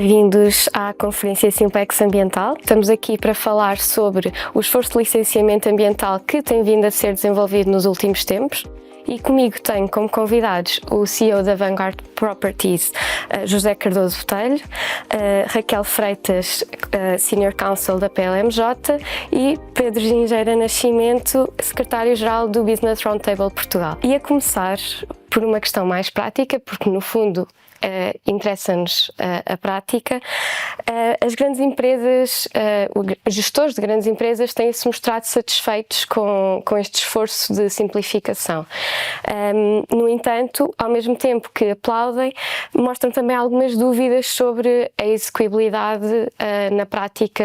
Bem-vindos à Conferência Simplex Ambiental. Estamos aqui para falar sobre o esforço de licenciamento ambiental que tem vindo a ser desenvolvido nos últimos tempos. E comigo tenho como convidados o CEO da Vanguard Properties, José Cardoso Botelho, Raquel Freitas, Senior Counsel da PLMJ e Pedro Gingeira Nascimento, Secretário-Geral do Business Roundtable Portugal. E a começar por uma questão mais prática, porque no fundo interessa-nos a prática. As grandes empresas, os gestores de grandes empresas têm-se mostrado satisfeitos com este esforço de simplificação. No entanto, ao mesmo tempo que aplaudem, mostram também algumas dúvidas sobre a execuibilidade na prática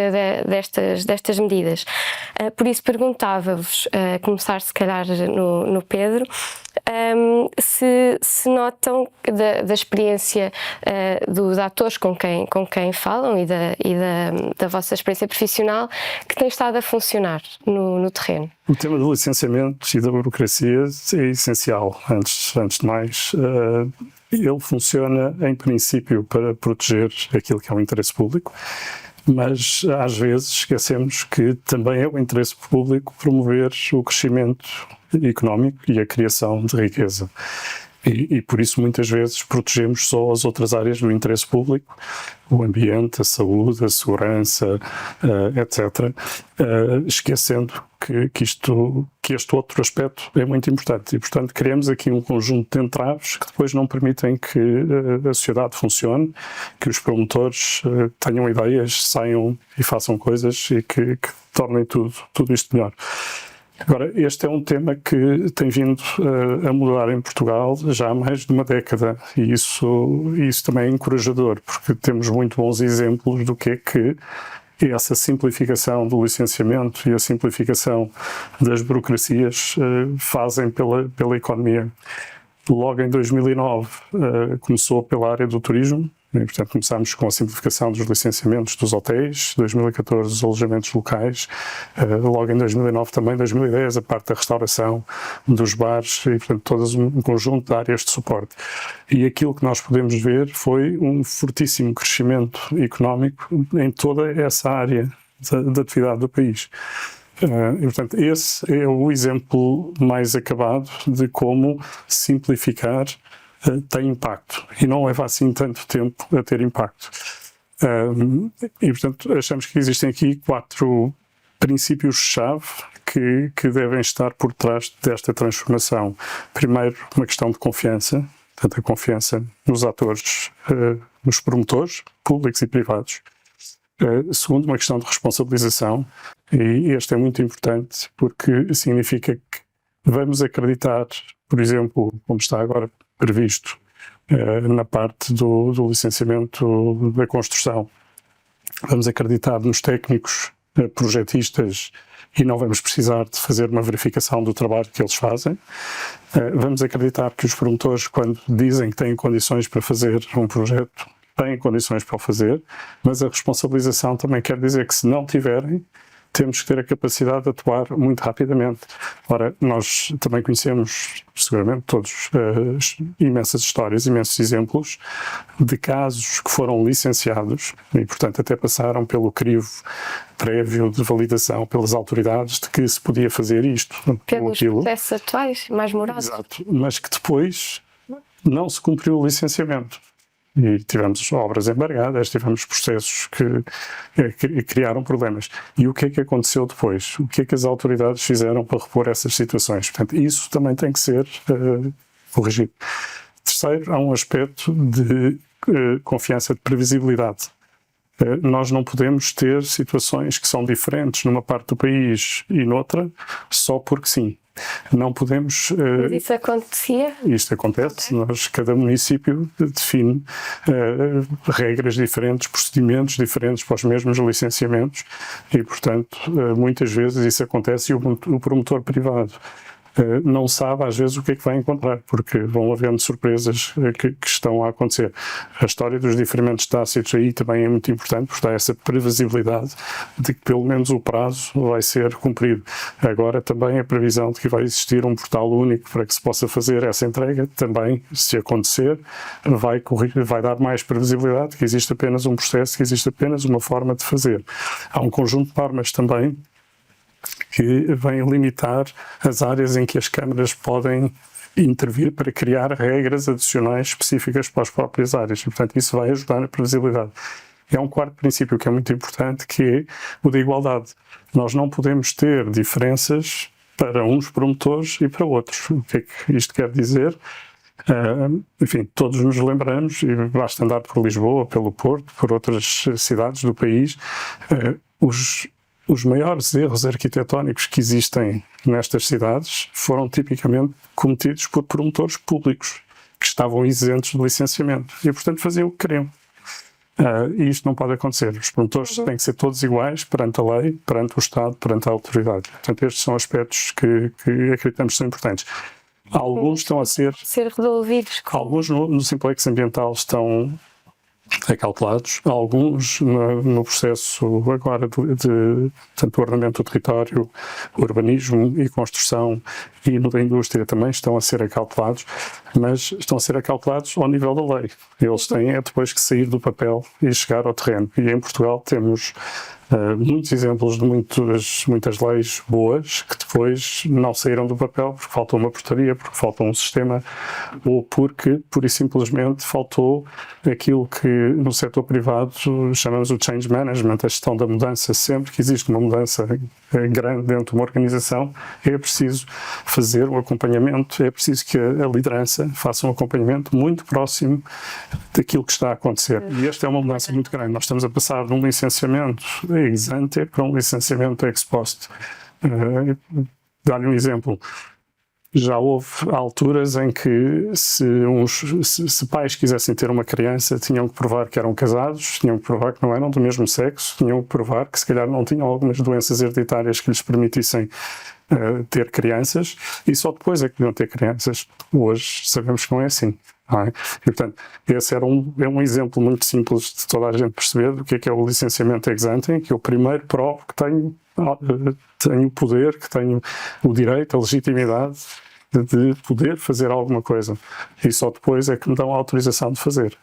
destas medidas. Por isso perguntava-vos, a começar se calhar no Pedro, se notam da experiência dos atores com quem falam e da vossa experiência profissional que tem estado a funcionar no terreno. O tema do licenciamento e da burocracia é essencial. Antes de mais, ele funciona em princípio para proteger aquilo que é o interesse público, mas às vezes esquecemos que também é o interesse público promover o crescimento económico e a criação de riqueza. E por isso muitas vezes protegemos só as outras áreas do interesse público, o ambiente, a saúde, a segurança, etc., esquecendo que este outro aspecto é muito importante. E, portanto, criamos aqui um conjunto de entraves que depois não permitem que a sociedade funcione, que os promotores tenham ideias, saiam e façam coisas e que tornem tudo isto melhor. Agora, este é um tema que tem vindo a mudar em Portugal já há mais de uma década e isso também é encorajador, porque temos muito bons exemplos do que é que essa simplificação do licenciamento e a simplificação das burocracias fazem pela economia. Logo em 2009 começou pela área do turismo. E, portanto, começámos com a simplificação dos licenciamentos dos hotéis, 2014 os alojamentos locais, logo em 2009 também, 2010 a parte da restauração, dos bares e, portanto, todo um conjunto de áreas de suporte. E aquilo que nós podemos ver foi um fortíssimo crescimento económico em toda essa área da atividade do país. E, portanto, esse é o exemplo mais acabado de como simplificar tem impacto e não leva assim tanto tempo a ter impacto. E, portanto, achamos que existem aqui 4 princípios-chave que devem estar por trás desta transformação. Primeiro, uma questão de confiança, portanto, a confiança nos atores, nos promotores, públicos e privados. Segundo, uma questão de responsabilização, e este é muito importante porque significa que vamos acreditar, por exemplo, como está agora previsto na parte do licenciamento da construção. Vamos acreditar nos técnicos projetistas e não vamos precisar de fazer uma verificação do trabalho que eles fazem. Vamos acreditar que os promotores, quando dizem que têm condições para fazer um projeto, têm condições para o fazer, mas a responsabilização também quer dizer que se não tiverem, temos que ter a capacidade de atuar muito rapidamente. Ora, nós também conhecemos, seguramente todos, imensas histórias, imensos exemplos de casos que foram licenciados e, portanto, até passaram pelo crivo prévio de validação pelas autoridades de que se podia fazer isto. Pelos processos atuais, mais morosos. Exato, mas que depois não se cumpriu o licenciamento. E tivemos obras embargadas, tivemos processos que criaram problemas. E o que é que aconteceu depois? O que é que as autoridades fizeram para repor essas situações? Portanto, isso também tem que ser corrigido. Terceiro, há um aspecto de confiança, de previsibilidade. Nós não podemos ter situações que são diferentes numa parte do país e noutra só porque sim. Não podemos... Mas isso acontecia? Isto acontece. Cada município define regras diferentes, procedimentos diferentes para os mesmos licenciamentos e, portanto, muitas vezes isso acontece e o promotor privado não sabe às vezes o que é que vai encontrar, porque vão havendo surpresas que estão a acontecer. A história dos diferimentos tácitos aí também é muito importante, porque dá essa previsibilidade de que pelo menos o prazo vai ser cumprido. Agora também a previsão de que vai existir um portal único para que se possa fazer essa entrega, também, se acontecer, vai dar mais previsibilidade, que existe apenas um processo, que existe apenas uma forma de fazer. Há um conjunto de normas também que vêm limitar as áreas em que as câmaras podem intervir para criar regras adicionais específicas para as próprias áreas. E, portanto, isso vai ajudar na previsibilidade. E há um quarto princípio que é muito importante, que é o da igualdade. Nós não podemos ter diferenças para uns promotores e para outros. O que é que isto quer dizer? Enfim, todos nos lembramos, e basta andar por Lisboa, pelo Porto, por outras cidades do país, os maiores erros arquitetónicos que existem nestas cidades foram tipicamente cometidos por promotores públicos que estavam isentos de licenciamento e, portanto, faziam o que queriam. E isto não pode acontecer. Os promotores têm que ser todos iguais perante a lei, perante o Estado, perante a autoridade. Portanto, estes são aspectos que acreditamos que são importantes. Alguns estão a ser resolvidos. Alguns no Simplex Ambiental estão acautelados, alguns no processo agora de tanto ordenamento do território, urbanismo e construção, e no da indústria também estão a ser acautelados, mas estão a ser acautelados ao nível da lei. Eles têm depois que sair do papel e chegar ao terreno. E em Portugal temos muitos exemplos de muitas leis boas que depois não saíram do papel porque faltou uma portaria, porque faltou um sistema ou porque, pura e simplesmente, faltou aquilo que no setor privado chamamos o change management, a gestão da mudança. Sempre que existe uma mudança grande dentro de uma organização, é preciso fazer um acompanhamento, é preciso que a liderança faça um acompanhamento muito próximo daquilo que está a acontecer. E esta é uma mudança muito grande. Nós estamos a passar de um licenciamento ex ante para um licenciamento ex post. Dar-lhe um exemplo. Já houve alturas em que se pais quisessem ter uma criança, tinham que provar que eram casados, tinham que provar que não eram do mesmo sexo, tinham que provar que se calhar não tinham algumas doenças hereditárias que lhes permitissem ter crianças, e só depois é que podiam ter crianças. Hoje sabemos que não é assim. E, portanto, esse é um exemplo muito simples de toda a gente perceber do que é o licenciamento ex ante, em que eu primeiro provo que tenho o poder, que tenho o direito, a legitimidade de poder fazer alguma coisa. E só depois é que me dão a autorização de fazer.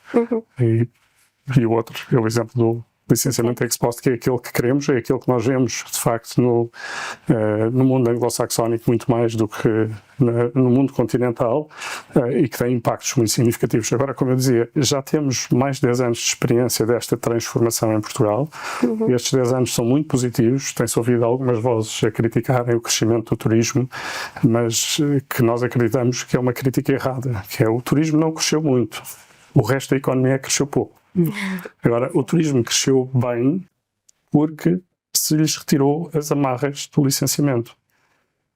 E o outro é o exemplo do licenciamento ex post, que é aquele que queremos, é aquele que nós vemos, de facto, no mundo anglo-saxónico muito mais do que no mundo continental, e que tem impactos muito significativos. Agora, como eu dizia, já temos mais de 10 anos de experiência desta transformação em Portugal. E estes 10 anos são muito positivos. Tem-se ouvido algumas vozes a criticarem o crescimento do turismo, mas que nós acreditamos que é uma crítica errada, que é o turismo não cresceu muito, o resto da economia cresceu pouco. Agora, o turismo cresceu bem porque se lhes retirou as amarras do licenciamento.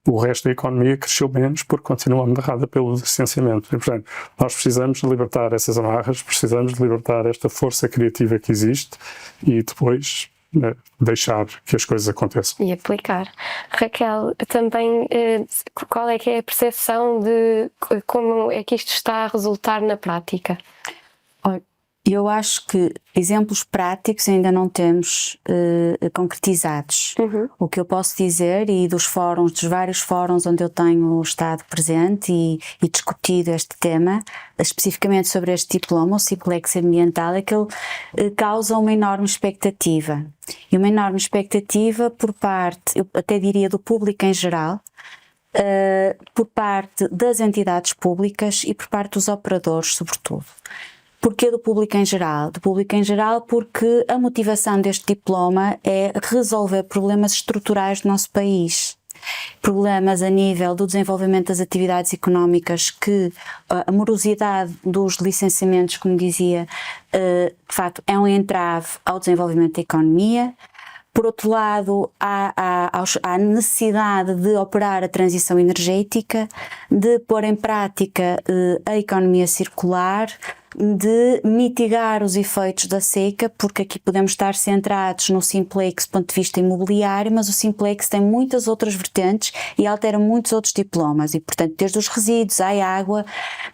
O resto da economia cresceu menos porque continua amarrada pelo licenciamento. E, portanto, nós precisamos de libertar essas amarras, precisamos de libertar esta força criativa que existe e depois deixar que as coisas aconteçam. E aplicar. Raquel, também qual é que é a percepção de como é que isto está a resultar na prática? Eu acho que exemplos práticos ainda não temos concretizados. O que eu posso dizer, e dos vários fóruns onde eu tenho estado presente e discutido este tema, especificamente sobre este diploma, o Simplex Ambiental, é que ele causa uma enorme expectativa. E uma enorme expectativa por parte, eu até diria, do público em geral, por parte das entidades públicas e por parte dos operadores, sobretudo. Porquê do público em geral? Do público em geral porque a motivação deste diploma é resolver problemas estruturais do nosso país. Problemas a nível do desenvolvimento das atividades económicas, que a morosidade dos licenciamentos, como dizia, de facto é um entrave ao desenvolvimento da economia. Por outro lado, há a necessidade de operar a transição energética, de pôr em prática a economia circular, de mitigar os efeitos da seca, porque aqui podemos estar centrados no Simplex do ponto de vista imobiliário, mas o Simplex tem muitas outras vertentes e altera muitos outros diplomas e, portanto, desde os resíduos à água,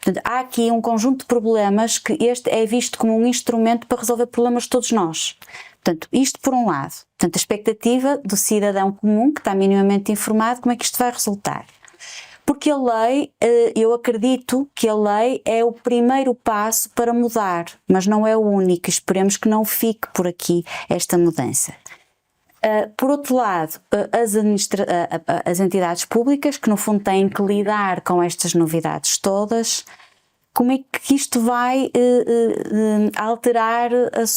portanto, há aqui um conjunto de problemas que este é visto como um instrumento para resolver problemas de todos nós. Portanto, isto por um lado. Portanto, a expectativa do cidadão comum, que está minimamente informado, como é que isto vai resultar. Porque a lei, eu acredito que a lei é o primeiro passo para mudar, mas não é o único. Esperemos que não fique por aqui esta mudança. Por outro lado, as entidades públicas, que no fundo têm que lidar com estas novidades todas, como é que isto vai alterar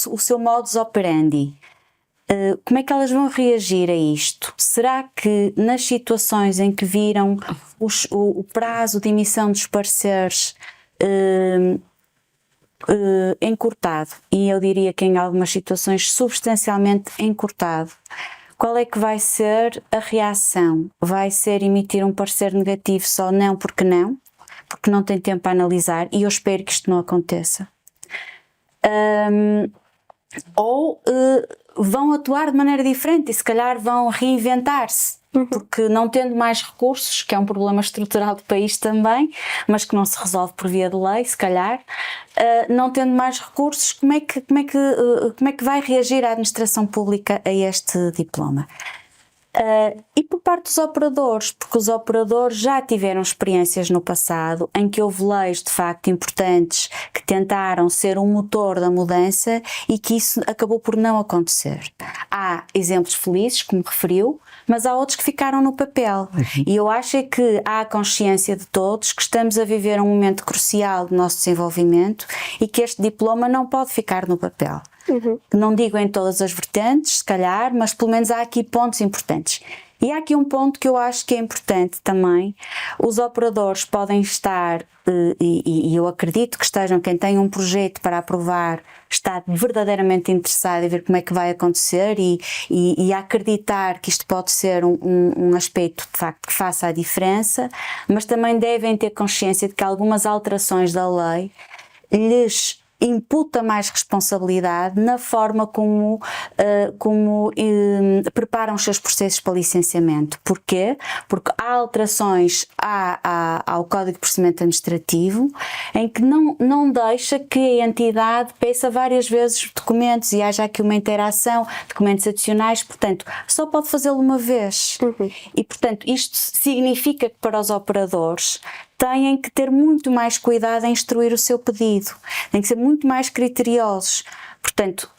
o seu modus operandi? Como é que elas vão reagir a isto? Será que nas situações em que viram o prazo de emissão dos pareceres encurtado, e eu diria que em algumas situações substancialmente encurtado, qual é que vai ser a reação? Vai ser emitir um parecer negativo só não, porque não tem tempo a analisar, e eu espero que isto não aconteça. Ou vão atuar de maneira diferente e se calhar vão reinventar-se, porque não tendo mais recursos, que é um problema estrutural do país também, mas que não se resolve por via de lei, se calhar, não tendo mais recursos, como é que vai reagir a administração pública a este diploma? E por parte dos operadores, porque os operadores já tiveram experiências no passado em que houve leis de facto importantes que tentaram ser um motor da mudança e que isso acabou por não acontecer. Há exemplos felizes, como referiu, mas há outros que ficaram no papel. E eu acho é que há a consciência de todos que estamos a viver um momento crucial do nosso desenvolvimento e que este diploma não pode ficar no papel. Não digo em todas as vertentes, se calhar, mas pelo menos há aqui pontos importantes. E há aqui um ponto que eu acho que é importante também. Os operadores podem estar, e eu acredito que estejam, quem tem um projeto para aprovar, está verdadeiramente interessado em ver como é que vai acontecer e acreditar que isto pode ser um aspecto de facto que faça a diferença, mas também devem ter consciência de que algumas alterações da lei lhes imputa mais responsabilidade na forma como preparam os seus processos para licenciamento. Porquê? Porque há alterações ao Código de Procedimento Administrativo em que não deixa que a entidade peça várias vezes documentos e haja aqui uma interação, documentos adicionais, portanto, só pode fazê-lo uma vez. E, portanto, isto significa que para os operadores têm que ter muito mais cuidado em instruir o seu pedido, têm que ser muito mais criteriosos. Portanto,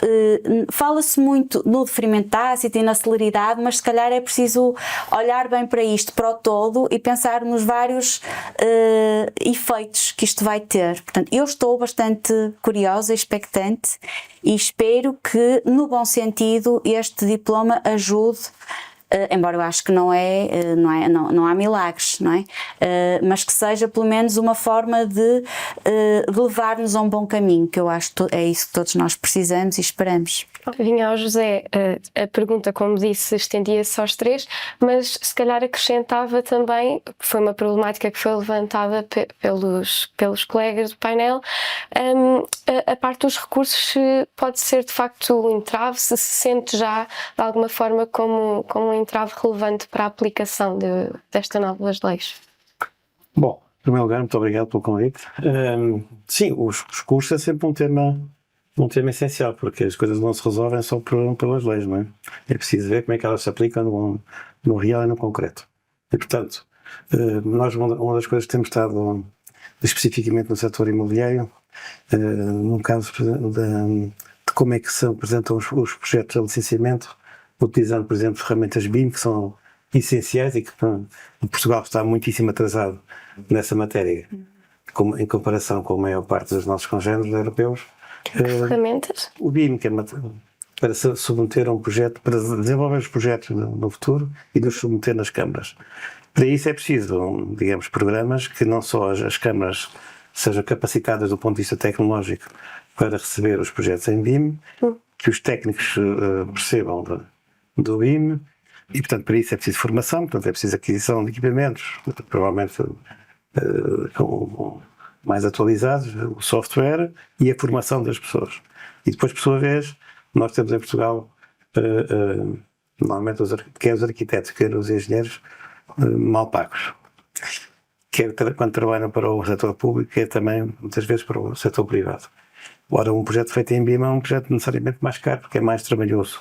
fala-se muito no deferimento tácito e na celeridade, mas se calhar é preciso olhar bem para isto, para o todo, e pensar nos vários efeitos que isto vai ter. Portanto, eu estou bastante curiosa, expectante, e espero que, no bom sentido, este diploma ajude. Embora eu acho que não há milagres, não é? Mas que seja pelo menos uma forma de levar-nos a um bom caminho, que eu acho que é isso que todos nós precisamos e esperamos. Vinha ao José, a pergunta, como disse, estendia-se aos três, mas se calhar acrescentava também, foi uma problemática que foi levantada pelos colegas do painel, a parte dos recursos pode ser de facto um entrave, se sente já de alguma forma como um entrave relevante para a aplicação destas novas leis. Bom, em primeiro lugar, muito obrigado pelo convite. Sim, os recursos é sempre um tema essencial, porque as coisas não se resolvem só pelas leis, não é? É preciso ver como é que elas se aplicam no real e no concreto. E, portanto, nós, uma das coisas que temos estado especificamente no setor imobiliário, no caso de como é que se apresentam os projetos de licenciamento, utilizando, por exemplo, ferramentas BIM, que são essenciais e que Portugal está muitíssimo atrasado nessa matéria, em comparação com a maior parte dos nossos congêneres europeus. Ferramentas? O BIM, que é para se submeter a um projeto, para desenvolver os projetos no futuro e os submeter nas câmaras. Para isso é preciso, digamos, programas que não só as câmaras sejam capacitadas do ponto de vista tecnológico para receber os projetos em BIM, que os técnicos percebam do BIM, e portanto para isso é preciso formação, portanto é preciso aquisição de equipamentos, provavelmente mais atualizados, o software e a formação das pessoas. E depois, por sua vez, nós temos em Portugal, normalmente, quer os arquitetos, quer os engenheiros, mal pagos. Quer quando trabalham para o setor público, quer também, muitas vezes, para o setor privado. Ora, um projeto feito em BIM é um projeto necessariamente mais caro, porque é mais trabalhoso.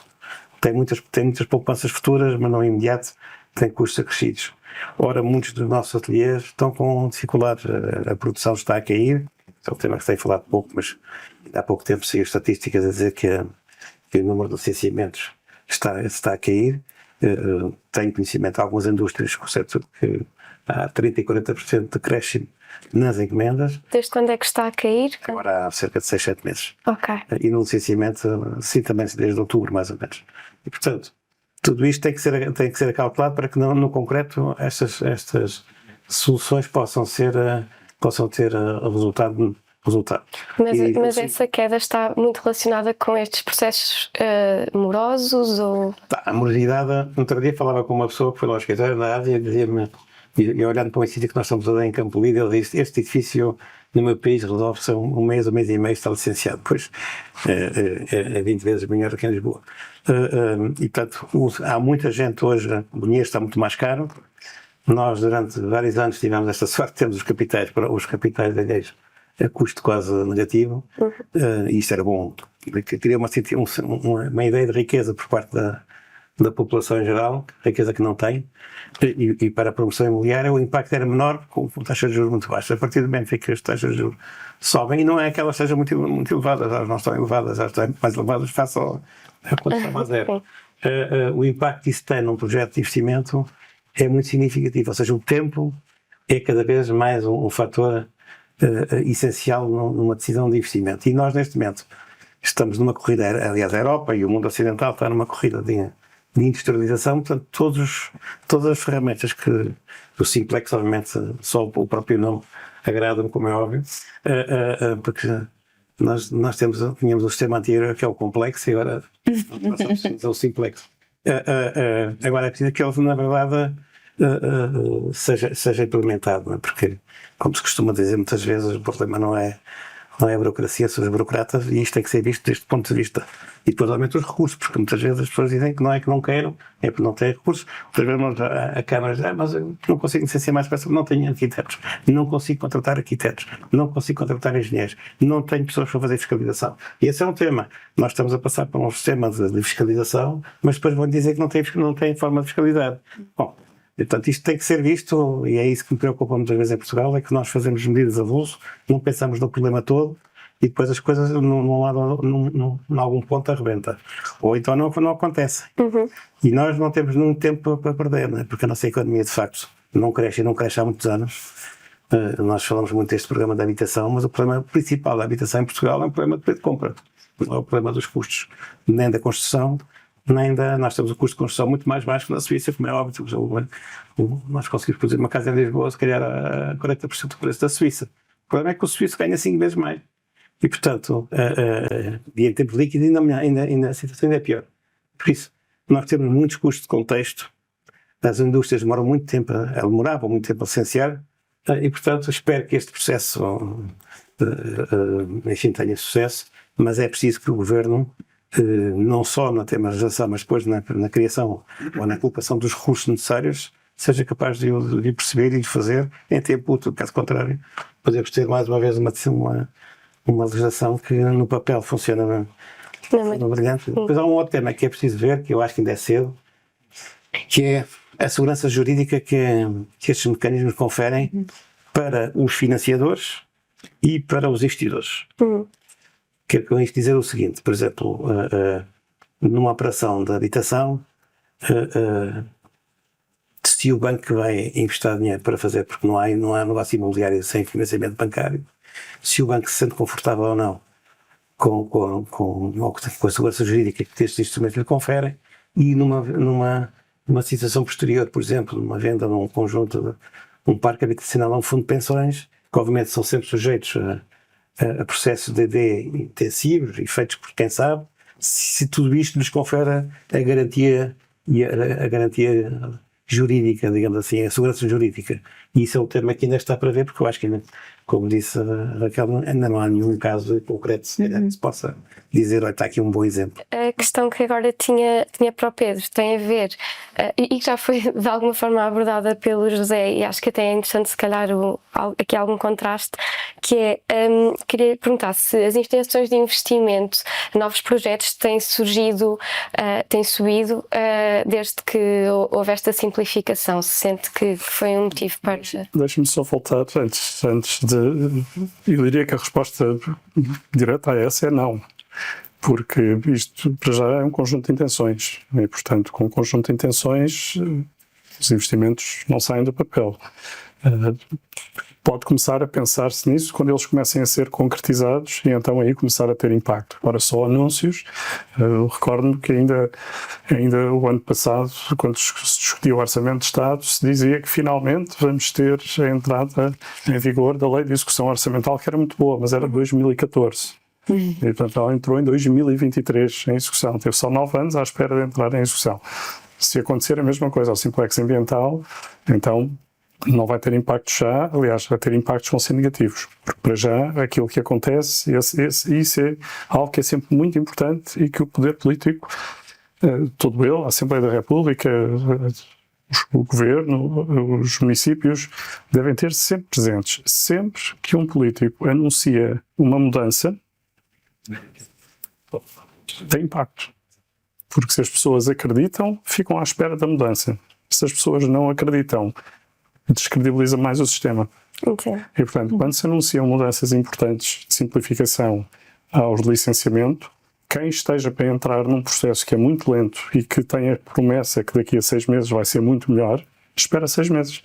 Tem muitas poupanças futuras, mas não imediato, tem custos acrescidos. Ora, muitos dos nossos ateliês estão com dificuldades, a produção está a cair, é um tema que se tem falado pouco, mas há pouco tempo saiu estatísticas a dizer que o número de licenciamentos está a cair. Tenho conhecimento de algumas indústrias que há 30% e 40% de decréscimo nas encomendas. Desde quando é que está a cair? Agora há cerca de 6, 7 meses. Ok. E no licenciamento, sim, também desde outubro, mais ou menos. E, portanto, tudo isto tem que ser calculado para que no concreto estas soluções possam ter resultado. Mas essa queda está muito relacionada com estes processos morosos ou... A morosidade, no outro dia falava com uma pessoa que foi lá ao escritório na Ásia e dizia-me, e olhando para um edifício que nós estamos a dar em Campo Lido, ele disse: este edifício no meu país resolve-se um mês e meio está licenciado, pois é 20 vezes melhor do que em Lisboa. E portanto, há muita gente hoje, o dinheiro está muito mais caro. Nós durante vários anos tivemos esta sorte, temos os capitais alheios a custo quase negativo, e isto era bom, cria uma ideia de riqueza por parte da população em geral, riqueza que não tem, e para a promoção imobiliária o impacto era menor com taxas de juros muito baixas. A partir do momento em que as taxas de juros sobem, e não é que elas sejam muito elevadas, elas não estão elevadas, elas estão mais elevadas face a quando estava a zero. O impacto que isso tem num projeto de investimento é muito significativo, ou seja, o tempo é cada vez mais um fator essencial numa decisão de investimento. E nós neste momento estamos numa corrida, aliás a Europa e o mundo ocidental está numa corrida de industrialização, portanto todas as ferramentas que o Simplex, obviamente só o próprio nome agrada-me, como é óbvio, porque nós tínhamos o sistema anterior que é o complexo e agora passamos ao Simplex. Agora é preciso que ele na verdade seja implementado, não é? Porque, como se costuma dizer muitas vezes, o problema não é a burocracia, são os burocratas, e isto tem que ser visto deste ponto de vista. E depois aumenta os recursos, porque muitas vezes as pessoas dizem que não é que não queiram, é porque não têm recursos. Outras vezes a Câmara diz: mas eu não consigo licenciar mais peças, não tenho arquitetos, não consigo contratar arquitetos, não consigo contratar engenheiros, não tenho pessoas para fazer fiscalização. E esse é um tema. Nós estamos a passar por um sistema de fiscalização, mas depois vão dizer que não tem forma de fiscalidade. Bom, portanto, isto tem que ser visto, e é isso que me preocupa muitas vezes em Portugal, é que nós fazemos medidas a avulso, não pensamos no problema todo, e depois as coisas num algum ponto arrebenta. Ou então não acontecem. E nós não temos nenhum tempo para perder, não é? Porque a nossa economia, de facto, não cresce há muitos anos. Nós falamos muito deste programa da habitação, mas o problema principal da habitação em Portugal é um problema de preço de compra. Não é o problema dos custos, nem da construção, nós temos o custo de construção muito mais baixo que na Suíça, como é óbvio. Nós conseguimos produzir uma casa em Lisboa, se calhar a 40% do preço da Suíça. O problema é que o suíço ganha 5 vezes mais. E, portanto, e em tempo líquido ainda a situação ainda é pior. Por isso, nós temos muitos custos de contexto, as indústrias demoravam muito tempo a licenciar, e, portanto, espero que este processo enfim, tenha sucesso, mas é preciso que o Governo, não só na tematização, mas depois na criação ou na colocação dos recursos necessários, seja capaz de perceber e de fazer em tempo útil. Caso contrário, podemos ter mais uma vez uma legislação que no papel funciona brilhante. Depois há um outro tema que é preciso ver, que eu acho que ainda é cedo, que é a segurança jurídica que estes mecanismos conferem para os financiadores e para os investidores. Quero com isto dizer o seguinte: por exemplo, numa operação de habitação, se o banco vai investir dinheiro para fazer, porque não há negócio imobiliário sem financiamento bancário, se o banco se sente confortável ou não com a segurança jurídica que estes instrumentos lhe conferem, e numa situação posterior, por exemplo, numa venda de um conjunto, um parque habitacional a um fundo de pensões, que obviamente são sempre sujeitos a processos de intensivos e feitos por quem sabe, se tudo isto nos confere a garantia e a garantia jurídica, digamos assim, a segurança jurídica. E isso é um tema que ainda está para ver, porque eu acho que ainda, como disse a Raquel, ainda não há nenhum caso concreto que se possa dizer, olha, está aqui um bom exemplo. A questão que agora tinha para o Pedro tem a ver, e que já foi de alguma forma abordada pelo José, e acho que até é interessante se calhar aqui algum contraste, que é, queria perguntar se as intenções de investimento, novos projetos têm surgido, têm subido desde que houve esta simplificação. Se sente que foi um motivo para... Deixa-me só voltar antes de... Eu diria que a resposta direta a essa é não. Porque isto, para já, é um conjunto de intenções. E, portanto, com um conjunto de intenções, os investimentos não saem do papel. Pode começar a pensar-se nisso quando eles comecem a ser concretizados e então aí começar a ter impacto. Agora, só anúncios. Recordo-me que ainda o ano passado, quando se discutia o Orçamento de Estado, se dizia que finalmente vamos ter a entrada em vigor da Lei de Execução Orçamental, que era muito boa, mas era 2014. E, portanto, ela entrou em 2023 em execução. Teve só 9 anos à espera de entrar em execução. Se acontecer a mesma coisa ao Simplex Ambiental, então não vai ter impacto já, aliás, vai ter impactos que vão ser negativos. Porque para já, aquilo que acontece, isso é algo que é sempre muito importante e que o poder político, todo ele, a Assembleia da República, o Governo, os municípios, devem ter sempre presentes. Sempre que um político anuncia uma mudança, tem impacto. Porque se as pessoas acreditam, ficam à espera da mudança. Se as pessoas não acreditam, descredibiliza mais o sistema. Entendo. E, portanto, quando se anunciam mudanças importantes de simplificação aos de licenciamento, quem esteja para entrar num processo que é muito lento e que tem a promessa que daqui a 6 meses vai ser muito melhor, espera 6 meses.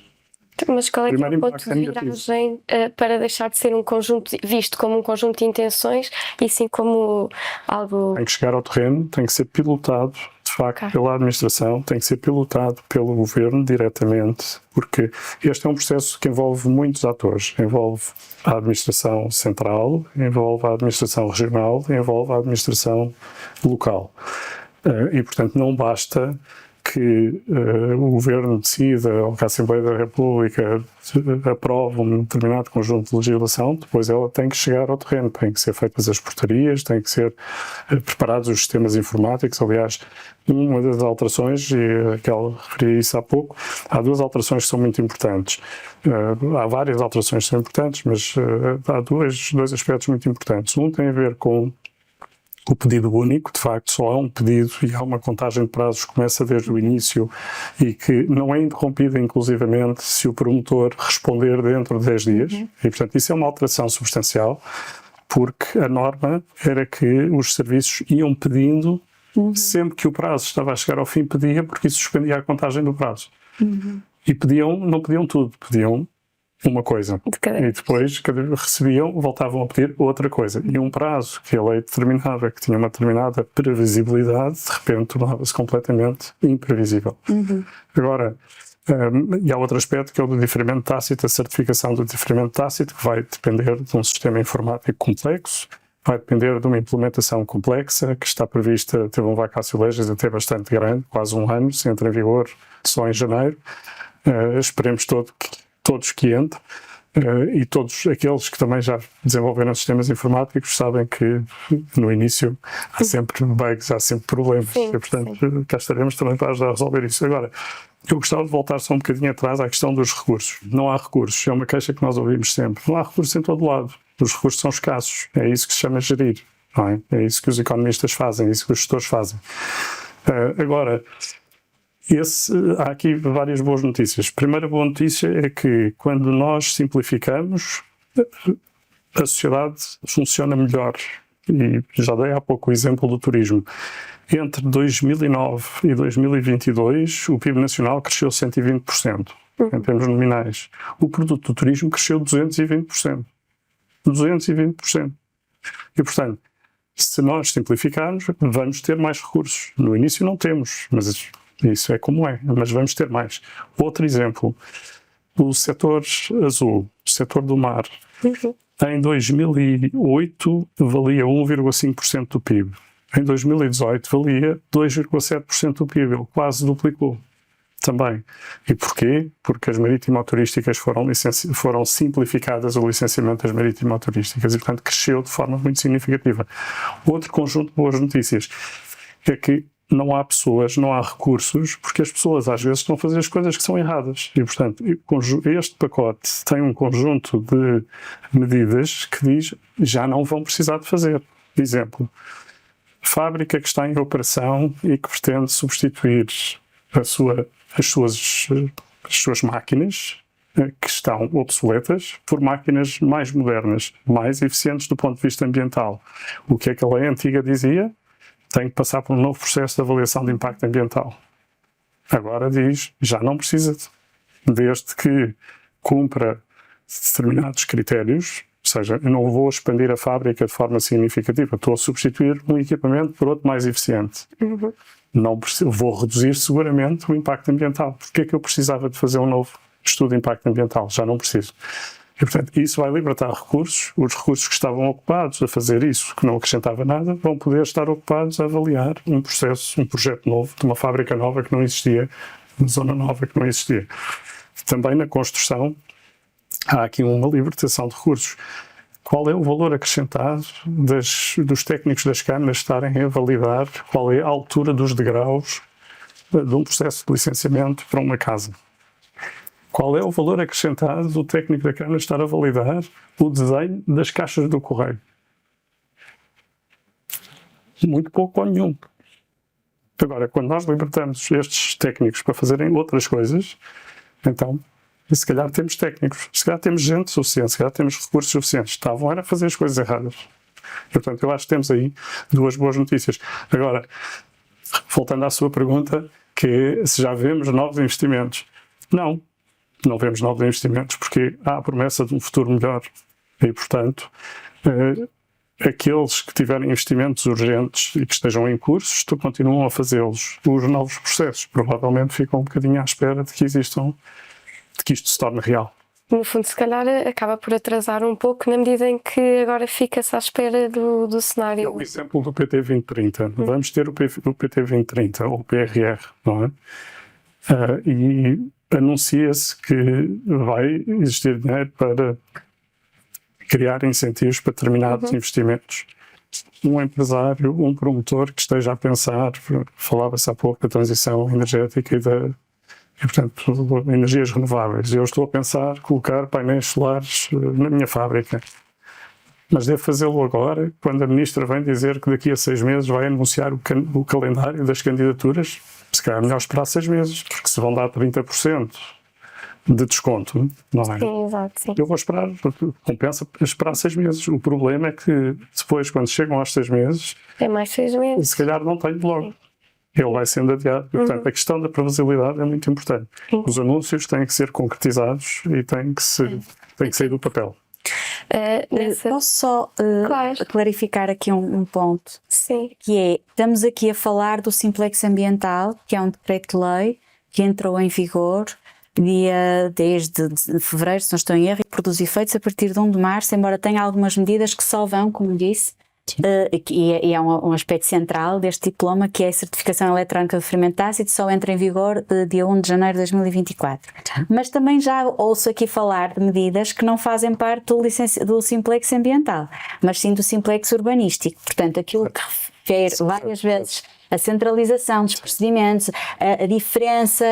Mas qual é que é o ponto de negativo. viragem para deixar de ser um conjunto, visto como um conjunto de intenções e sim como algo... Tem que chegar ao terreno, tem que ser pilotado, de facto, pela administração, tem que ser pilotado pelo governo diretamente, porque este é um processo que envolve muitos atores. Envolve a administração central, envolve a administração regional, envolve a administração local. E, portanto, não basta que o Governo decida ou que a Assembleia da República aprove um determinado conjunto de legislação, depois ela tem que chegar ao terreno, tem que ser feitas as portarias, tem que ser preparados os sistemas informáticos. Aliás, uma das alterações, e aquela referia isso há pouco, há 2 alterações que são muito importantes. Há várias alterações que são importantes, mas há dois aspectos muito importantes. Um tem a ver com o pedido único. De facto, só há um pedido e há uma contagem de prazos que começa desde o início e que não é interrompida, inclusivamente, se o promotor responder dentro de 10 dias. E, portanto, isso é uma alteração substancial, porque a norma era que os serviços iam pedindo, sempre que o prazo estava a chegar ao fim, pedia, porque isso suspendia a contagem do prazo. E não pediam tudo, pediam uma coisa. E depois, cada vez recebiam, voltavam a pedir outra coisa. E um prazo que a lei determinava, que tinha uma determinada previsibilidade, de repente tornava-se completamente imprevisível. Agora, e há outro aspecto que é o do diferimento tácito, a certificação do diferimento tácito, que vai depender de um sistema informático complexo, vai depender de uma implementação complexa, que está prevista, teve um vacácio legis até bastante grande, quase 1 ano, se entra em vigor só em janeiro. Esperemos todos que entrem, e todos aqueles que também já desenvolveram sistemas informáticos sabem que no início há sempre bugs, há sempre problemas. Sim, e, portanto, cá estaremos também para ajudar a resolver isso. Agora, eu gostava de voltar só um bocadinho atrás à questão dos recursos. Não há recursos, é uma queixa que nós ouvimos sempre. Não há recursos em todo lado. Os recursos são escassos. É isso que se chama gerir. Não é? É isso que os economistas fazem, é isso que os gestores fazem. Agora, há aqui várias boas notícias. A primeira boa notícia é que quando nós simplificamos, a sociedade funciona melhor. E já dei há pouco o exemplo do turismo. Entre 2009 e 2022, o PIB nacional cresceu 120%, em termos nominais. O produto do turismo cresceu 220%. 220%. E, portanto, se nós simplificarmos, vamos ter mais recursos. No início não temos, mas isso é como é, mas vamos ter mais. Outro exemplo, o setor azul, o setor do mar, em 2008 valia 1,5% do PIB. em 2018 valia 2,7% do PIB, ele quase duplicou também. E porquê? Porque as marítimo-turísticas foram simplificadas, o licenciamento das marítimo-turísticas, e portanto cresceu de forma muito significativa. Outro conjunto de boas notícias é que não há pessoas, não há recursos, porque as pessoas às vezes estão a fazer as coisas que são erradas. E, portanto, este pacote tem um conjunto de medidas que diz já não vão precisar de fazer. Por exemplo, fábrica que está em operação e que pretende substituir as suas máquinas que estão obsoletas por máquinas mais modernas, mais eficientes do ponto de vista ambiental. O que é que a lei antiga dizia? Tem que passar por um novo processo de avaliação de impacto ambiental. Agora diz, já não precisa, desde que cumpra determinados critérios, ou seja, eu não vou expandir a fábrica de forma significativa, estou a substituir um equipamento por outro mais eficiente. Não preciso, vou reduzir seguramente o impacto ambiental. Porque é que eu precisava de fazer um novo estudo de impacto ambiental? Já não preciso. E, portanto, isso vai libertar recursos. Os recursos que estavam ocupados a fazer isso, que não acrescentava nada, vão poder estar ocupados a avaliar um projeto novo, de uma fábrica nova que não existia, uma zona nova que não existia. Também na construção há aqui uma libertação de recursos. Qual é o valor acrescentado dos técnicos das câmaras estarem a validar qual é a altura dos degraus de um processo de licenciamento para uma casa? Qual é o valor acrescentado do técnico da câmara estar a validar o desenho das caixas do correio? Muito pouco ou nenhum. Agora, quando nós libertamos estes técnicos para fazerem outras coisas, então, se calhar temos técnicos, se calhar temos gente suficiente, se calhar temos recursos suficientes. Estavam era a fazer as coisas erradas. Portanto, eu acho que temos aí duas boas notícias. Agora, voltando à sua pergunta, que é se já vemos novos investimentos. Não vemos novos investimentos porque há a promessa de um futuro melhor. E, portanto, aqueles que tiverem investimentos urgentes e que estejam em cursos, continuam a fazê-los. Os novos processos provavelmente ficam um bocadinho à espera de que isto se torne real. No fundo, se calhar, acaba por atrasar um pouco na medida em que agora fica-se à espera do cenário. É o exemplo do PT 2030. Vamos ter o PT 2030, ou o PRR, não é? E anuncia-se que vai existir dinheiro para criar incentivos para determinados investimentos. Um empresário, um promotor que esteja a pensar, falava-se há pouco da transição energética e, portanto, energias renováveis. Eu estou a pensar colocar painéis solares na minha fábrica. Mas devo fazê-lo agora, quando a Ministra vem dizer que daqui a 6 meses vai anunciar o calendário das candidaturas. Se calhar é melhor esperar 6 meses, porque se vão dar 30% de desconto, não é? Sim, exato, sim. Eu vou esperar, compensa esperar 6 meses. O problema é que depois, quando chegam aos 6 meses, É mais 6 meses. se calhar não tenho logo. Ele vai sendo adiado. Portanto, a questão da previsibilidade é muito importante. Os anúncios têm que ser concretizados e têm que sair do papel. Posso só Claro. clarificar aqui um ponto? Sim. Que é, estamos aqui a falar do Simplex Ambiental, que é um decreto-lei que entrou em vigor dia 10 de fevereiro, se não estou em erro, e produz efeitos a partir de 1 de março, embora tenha algumas medidas que só vão, como disse, e é um aspecto central deste diploma, que é a certificação eletrónica de fermento ácido, só entra em vigor dia 1 de janeiro de 2024. Mas também já ouço aqui falar de medidas que não fazem parte do Simplex Ambiental, mas sim do Simplex Urbanístico. Portanto, aquilo que refere várias vezes a centralização dos procedimentos, a diferença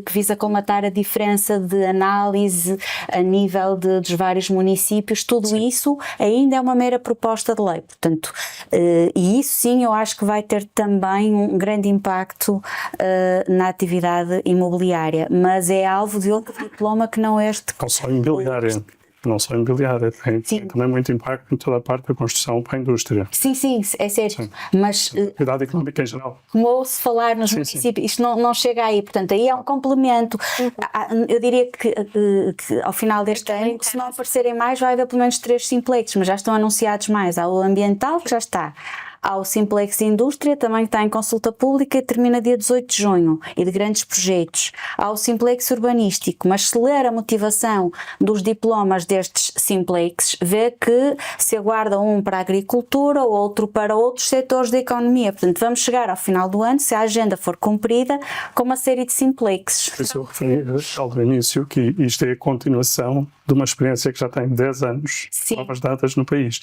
que visa colmatar a diferença de análise a nível dos vários municípios, tudo isso ainda é uma mera proposta de lei. Portanto, e isso sim eu acho que vai ter também um grande impacto na atividade imobiliária, mas é alvo de outro diploma que não é este. Não só imobiliária. Não só imobiliária, tem também muito impacto em toda a parte da construção para a indústria. Sim, é certo. Sim. Mas atividade económica em geral. como ouço falar nos municípios, isto não chega aí, portanto aí é um complemento. Eu diria que ao final deste ano, se não aparecerem mais, vai haver pelo menos 3 simplex, mas já estão anunciados mais. Há o ambiental, que já está. Há o Simplex Indústria, também está em consulta pública e termina dia 18 de junho, e de grandes projetos. Há o Simplex Urbanístico, mas se ler a motivação dos diplomas destes Simplex, vê que se aguarda um para a agricultura, outro para outros setores da economia. Portanto, vamos chegar ao final do ano, se a agenda for cumprida, com uma série de Simplex. Por isso eu referi ao início que isto é a continuação de uma experiência que já tem 10 anos, Sim. novas datas no país.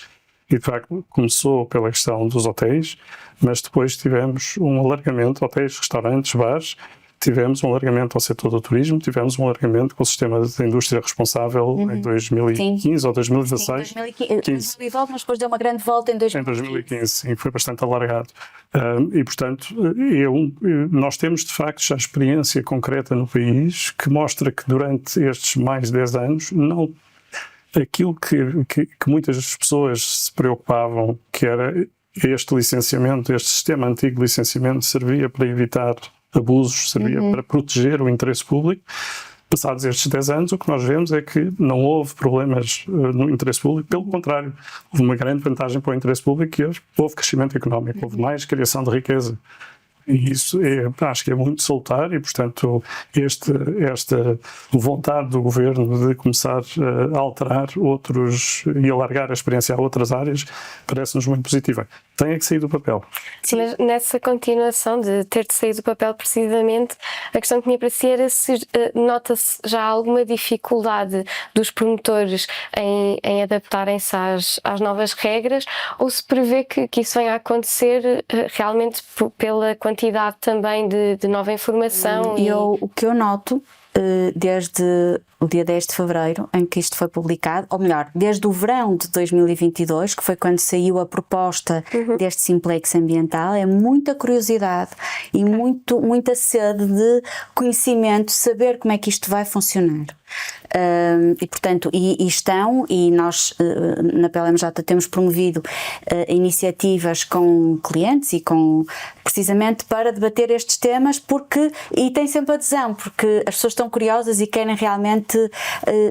E, de facto, começou pela questão dos hotéis, mas depois tivemos um alargamento, hotéis, restaurantes, bares, tivemos um alargamento ao setor do turismo, tivemos um alargamento com o sistema de indústria responsável em 2015 ou 2016. Sim, 2012, mas depois deu uma grande volta em 2015. Em 2015, sim, foi bastante alargado. E, portanto, nós temos, de facto, já experiência concreta no país que mostra que durante estes mais de 10 anos, aquilo que muitas pessoas se preocupavam, que era este licenciamento, este sistema antigo de licenciamento, servia para evitar abusos, servia para proteger o interesse público. Passados estes 10 anos, o que nós vemos é que não houve problemas no interesse público, pelo contrário, houve uma grande vantagem para o interesse público e houve crescimento económico, houve mais criação de riqueza. E isso acho que é muito salutar e, portanto, esta vontade do Governo de começar a alterar outros e alargar a experiência a outras áreas parece-nos muito positiva. Tem que sair do papel. Sim, mas nessa continuação de ter de sair do papel, precisamente, a questão que tinha para si era se nota-se já alguma dificuldade dos promotores em adaptarem-se às novas regras, ou se prevê que isso venha a acontecer realmente pela quantidade também de nova informação? O que eu noto desde o dia 10 de fevereiro, em que isto foi publicado, ou melhor, desde o verão de 2022, que foi quando saiu a proposta deste Simplex ambiental, é muita curiosidade e muita sede de conhecimento, saber como é que isto vai funcionar. E portanto, e nós na PLMJ temos promovido iniciativas com clientes e precisamente para debater estes temas, e tem sempre adesão, porque as pessoas estão curiosas e querem realmente,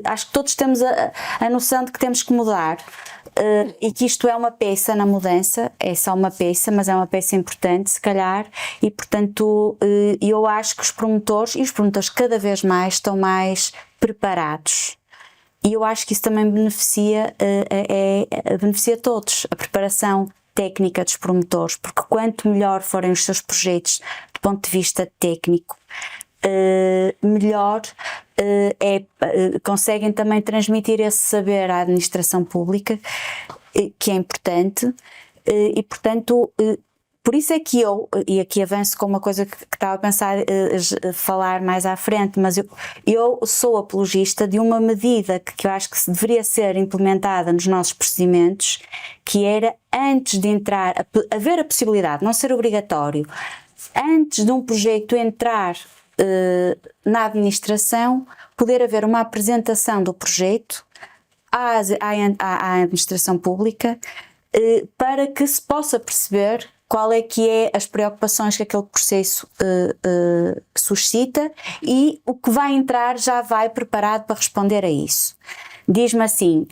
acho que todos temos a noção de que temos que mudar. E que isto é uma peça na mudança, é só uma peça, mas é uma peça importante, se calhar, e portanto eu acho que os promotores cada vez mais estão mais preparados, e eu acho que isso também beneficia todos, a preparação técnica dos promotores, porque quanto melhor forem os seus projetos do ponto de vista técnico, melhor conseguem também transmitir esse saber à administração pública, que é importante, e portanto por isso é que e aqui avanço com uma coisa que estava a pensar falar mais à frente, mas eu sou apologista de uma medida que eu acho que deveria ser implementada nos nossos procedimentos, que era, antes de entrar, haver a possibilidade, não ser obrigatório, antes de um projeto entrar na administração, poder haver uma apresentação do projeto à administração pública, para que se possa perceber qual é que é as preocupações que aquele processo suscita, e o que vai entrar já vai preparado para responder a isso. Diz-me assim,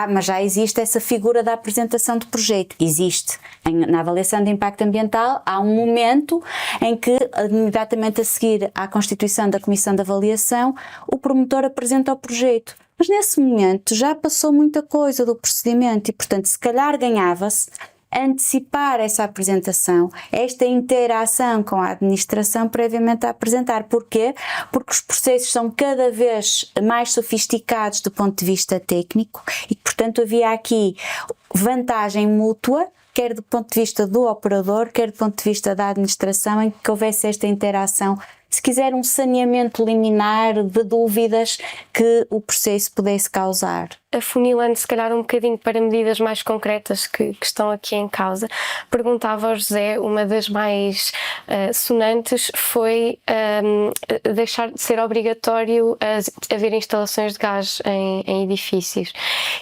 mas já existe essa figura da apresentação do projeto. Existe. Na avaliação de impacto ambiental há um momento em que, imediatamente a seguir à constituição da comissão de avaliação, o promotor apresenta o projeto. Mas nesse momento já passou muita coisa do procedimento e, portanto, se calhar ganhava-se antecipar essa apresentação, esta interação com a administração previamente a apresentar. Porquê? Porque os processos são cada vez mais sofisticados do ponto de vista técnico e, portanto, havia aqui vantagem mútua, quer do ponto de vista do operador, quer do ponto de vista da administração, em que houvesse esta interação, se quiser, um saneamento liminar de dúvidas que o processo pudesse causar. Afunilando se calhar um bocadinho para medidas mais concretas que estão aqui em causa, perguntava ao José, uma das mais sonantes foi deixar de ser obrigatório haver instalações de gás em edifícios,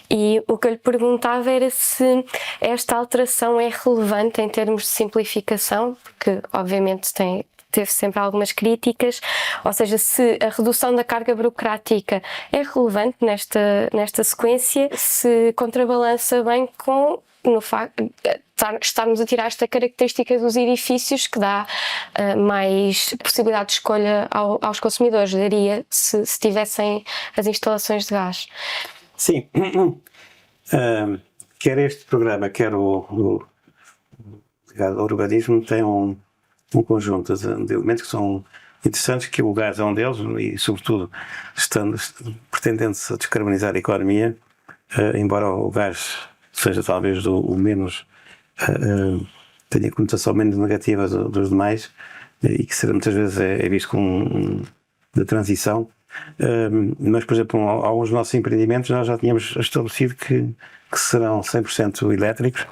e o que eu lhe perguntava era se esta alteração é relevante em termos de simplificação, porque obviamente teve sempre algumas críticas, ou seja, se a redução da carga burocrática é relevante nesta sequência, se contrabalança bem com no facto estarmos a tirar esta característica dos edifícios que dá mais possibilidade de escolha aos consumidores, daria se tivessem as instalações de gás. Sim. Quer este programa, quer o urbanismo, tem um conjunto de elementos que são interessantes, que o gás é um deles, e sobretudo pretendendo-se descarbonizar a economia, embora o gás seja talvez o menos, tenha a conotação menos negativa dos demais, e que muitas vezes é visto como da transição, mas, por exemplo, alguns dos nossos empreendimentos nós já tínhamos estabelecido que serão 100% elétricos,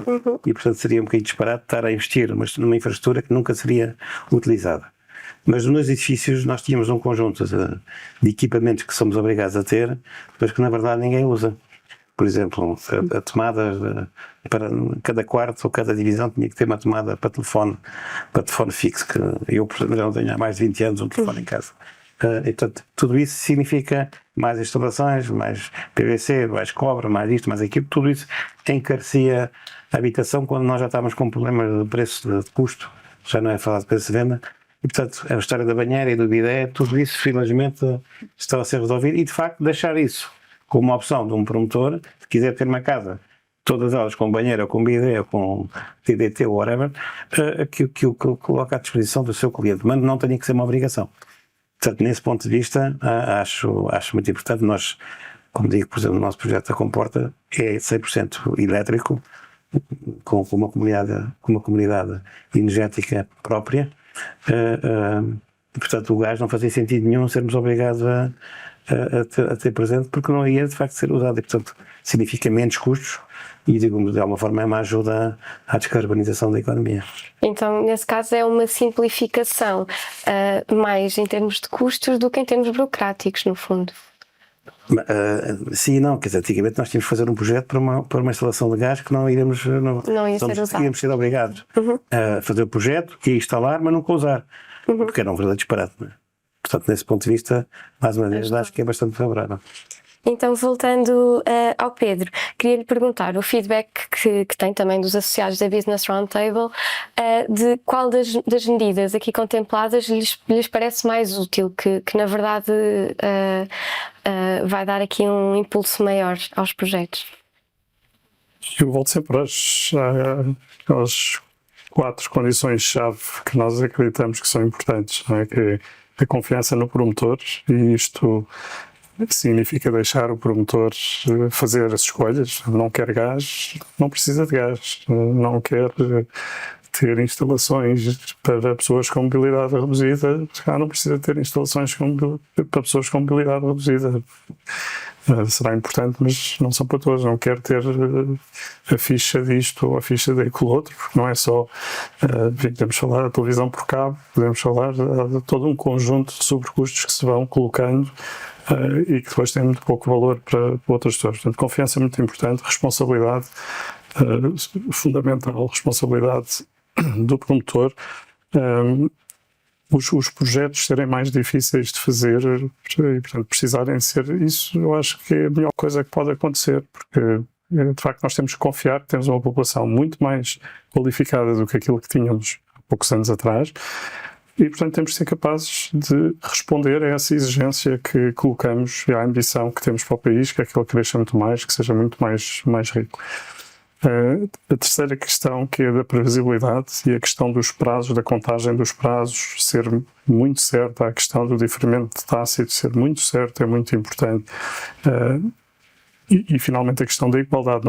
e portanto seria um bocadinho disparate estar a investir numa infraestrutura que nunca seria utilizada. Mas nos edifícios nós tínhamos um conjunto de equipamentos que somos obrigados a ter, mas que na verdade ninguém usa. Por exemplo, a tomada para cada quarto ou cada divisão tinha que ter uma tomada para telefone fixo, que eu, por exemplo, já não tenho há mais de 20 anos um telefone em casa. E, portanto, tudo isso significa mais instalações, mais PVC, mais cobre, mais isto, mais aquilo. Tudo isso encarecia a habitação quando nós já estávamos com problemas de preço de custo, já não é falar de preço de venda. E, portanto, a história da banheira e do bidé, tudo isso, felizmente, estava a ser resolvido. E, de facto, deixar isso como uma opção de um promotor, se quiser ter uma casa, todas elas com banheira, com bidé, ou com TDT ou whatever, que o coloca à disposição do seu cliente, mas não tenha que ser uma obrigação. Portanto, nesse ponto de vista, acho muito importante. Nós, como digo, por exemplo, o nosso projeto da Comporta é 100% elétrico, com uma comunidade energética própria. Portanto, o gás não fazia sentido nenhum sermos obrigados a ter presente, porque não ia de facto ser usado, e portanto significa menos custos e, digamos, de alguma forma é uma ajuda à descarbonização da economia. Então, nesse caso é uma simplificação mais em termos de custos do que em termos burocráticos, no fundo. Sim e não, quer dizer, antigamente nós tínhamos que fazer um projeto para uma instalação de gás que não íamos ser obrigados a fazer o projeto e a instalar, mas nunca usar, porque era um verdadeiro disparate, não é? Portanto, nesse ponto de vista, mais uma vez, acho que é bastante favorável. Então, voltando ao Pedro, queria-lhe perguntar o feedback que tem também dos associados da Business Roundtable, de qual das medidas aqui contempladas lhes parece mais útil, que na verdade vai dar aqui um impulso maior aos projetos. Eu volto sempre às 4 condições-chave que nós acreditamos que são importantes, não é? Que é a confiança no promotor, e isto significa deixar o promotor fazer as escolhas. Não quer gás, não precisa de gás. Não quer ter instalações para pessoas com mobilidade reduzida, não precisa ter instalações para pessoas com mobilidade reduzida. Será importante, mas não são para todos. Não quero ter a ficha disto ou a ficha daquilo outro, porque não é só. Podemos falar da televisão por cabo, podemos falar de todo um conjunto de sobrecustos que se vão colocando e que depois têm muito pouco valor para outras pessoas. Portanto, confiança é muito importante, responsabilidade fundamental, responsabilidade do promotor. Os projetos serem mais difíceis de fazer e, portanto, precisarem ser isso, eu acho que é a melhor coisa que pode acontecer, porque, de facto, nós temos que confiar que temos uma população muito mais qualificada do que aquilo que tínhamos há poucos anos atrás e, portanto, temos de ser capazes de responder a essa exigência que colocamos e à ambição que temos para o país, que é que ele cresça muito mais, que seja muito mais rico. A terceira questão, que é da previsibilidade e a questão dos prazos, da contagem dos prazos, ser muito certa, a questão do diferimento de tácito ser muito certo, é muito importante. E finalmente a questão da igualdade,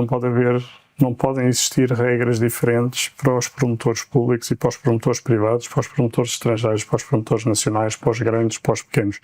não podem existir regras diferentes para os promotores públicos e para os promotores privados, para os promotores estrangeiros, para os promotores nacionais, para os grandes, para os pequenos.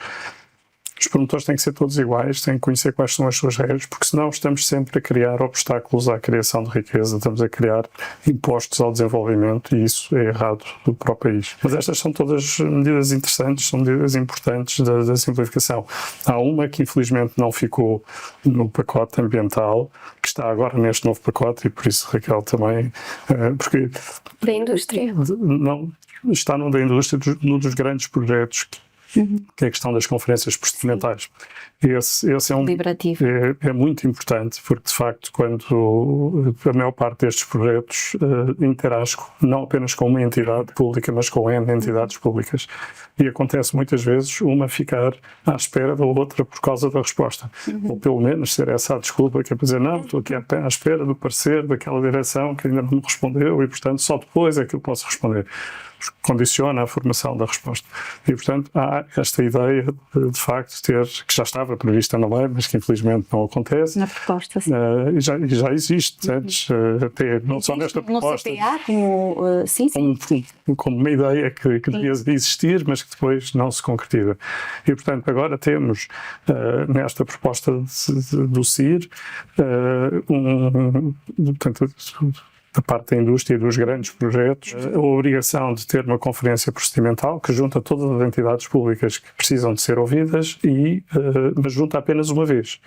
Os promotores têm que ser todos iguais, têm que conhecer quais são as suas regras, porque senão estamos sempre a criar obstáculos à criação de riqueza, estamos a criar impostos ao desenvolvimento e isso é errado para o país. Mas estas são todas medidas interessantes, são medidas importantes da simplificação. Há uma que infelizmente não ficou no pacote ambiental, que está agora neste novo pacote, e por isso, Raquel, também, da indústria. Não, está no da indústria, num dos grandes projetos que é a questão das conferências procedimentais. Esse é Liberativo. é muito importante, porque de facto quando a maior parte destes projetos interage não apenas com uma entidade pública, mas com N entidades públicas, e acontece muitas vezes uma ficar à espera da outra por causa da resposta, ou pelo menos ser essa a desculpa, que é para dizer, não, estou aqui à espera do parecer daquela direção que ainda não me respondeu e portanto só depois é que eu posso responder. Condiciona a formação da resposta. E, portanto, há esta ideia de facto, que já estava prevista na lei, mas que infelizmente não acontece. Na proposta, sim. E já existe antes, até não só nesta proposta. No CPA, Como uma ideia que devia existir, mas que depois não se concretiza. E, portanto, agora temos nesta proposta do CIR, portanto, da parte da indústria e dos grandes projetos, a obrigação de ter uma conferência procedimental que junta todas as entidades públicas que precisam de ser ouvidas, mas junta apenas uma vez.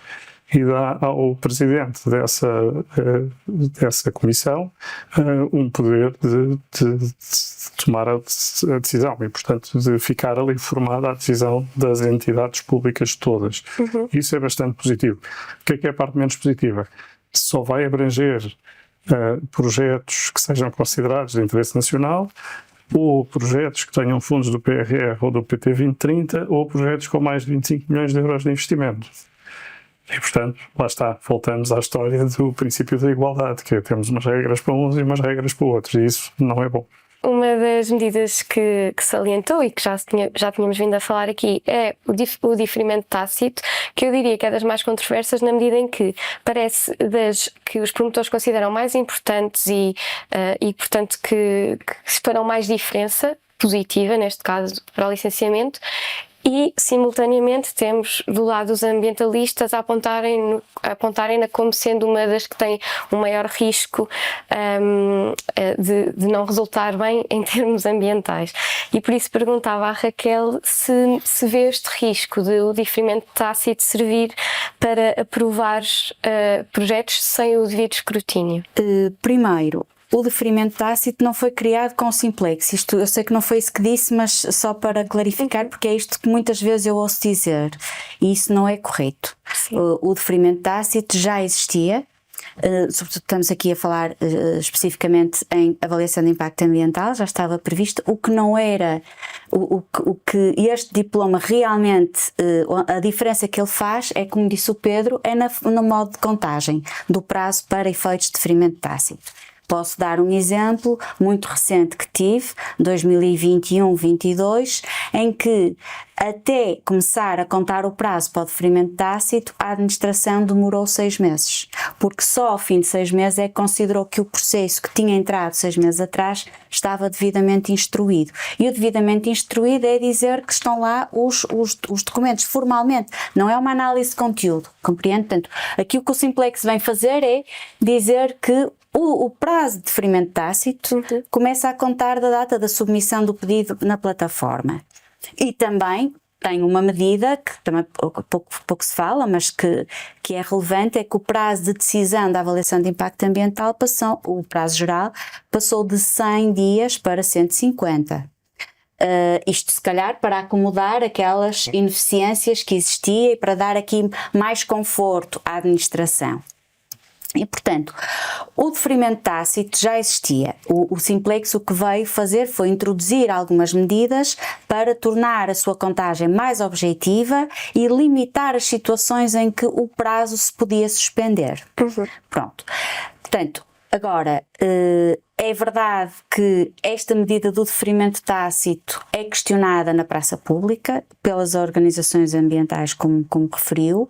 E dá ao presidente dessa comissão um poder de tomar a decisão e, portanto, de ficar ali formada a decisão das entidades públicas todas. Isso é bastante positivo. O que é a parte menos positiva? Só vai abranger projetos que sejam considerados de interesse nacional, ou projetos que tenham fundos do PRR ou do PT 2030, ou projetos com mais de 25 milhões de euros de investimento. E, portanto, lá está, voltamos à história do princípio da igualdade, que é temos umas regras para uns e umas regras para outros, e isso não é bom. Uma das medidas que salientou e que já tínhamos vindo a falar aqui é o diferimento tácito, que eu diria que é das mais controversas na medida em que parece que os promotores consideram mais importantes e portanto, que farão mais diferença positiva, neste caso, para o licenciamento. E, simultaneamente, temos do lado dos ambientalistas a apontarem-na como sendo uma das que tem um maior risco de não resultar bem em termos ambientais. E por isso perguntava à Raquel se vê este risco de o diferimento tácito servir para aprovar projetos sem o devido escrutínio. Primeiro, o diferimento tácito não foi criado com o Simplex. Isto, eu sei que não foi isso que disse, mas só para clarificar, porque é isto que muitas vezes eu ouço dizer, e isso não é correto. O diferimento tácito já existia, sobretudo estamos aqui a falar especificamente em avaliação de impacto ambiental, já estava previsto. O que não era, o que este diploma realmente, a diferença que ele faz é, como disse o Pedro, é no modo de contagem do prazo para efeitos de diferimento tácito. Posso dar um exemplo muito recente que tive, 2021-22, em que até começar a contar o prazo para o diferimento tácito, a administração demorou 6 meses, porque só ao fim de 6 meses é que considerou que o processo que tinha entrado 6 meses atrás estava devidamente instruído. E o devidamente instruído é dizer que estão lá os documentos formalmente, não é uma análise de conteúdo, compreende? Portanto, aqui o que o Simplex vem fazer é dizer que o prazo de diferimento tácito começa a contar da data da submissão do pedido na plataforma. E também tem uma medida que também pouco se fala, mas que é relevante, é que o prazo de decisão da avaliação de impacto ambiental o prazo geral passou de 100 dias para 150. Isto se calhar para acomodar aquelas ineficiências que existiam e para dar aqui mais conforto à administração. E, portanto, o diferimento tácito já existia. O Simplex o que veio fazer foi introduzir algumas medidas para tornar a sua contagem mais objetiva e limitar as situações em que o prazo se podia suspender. Pronto. Portanto, agora, é verdade que esta medida do diferimento tácito é questionada na praça pública pelas organizações ambientais, como referiu.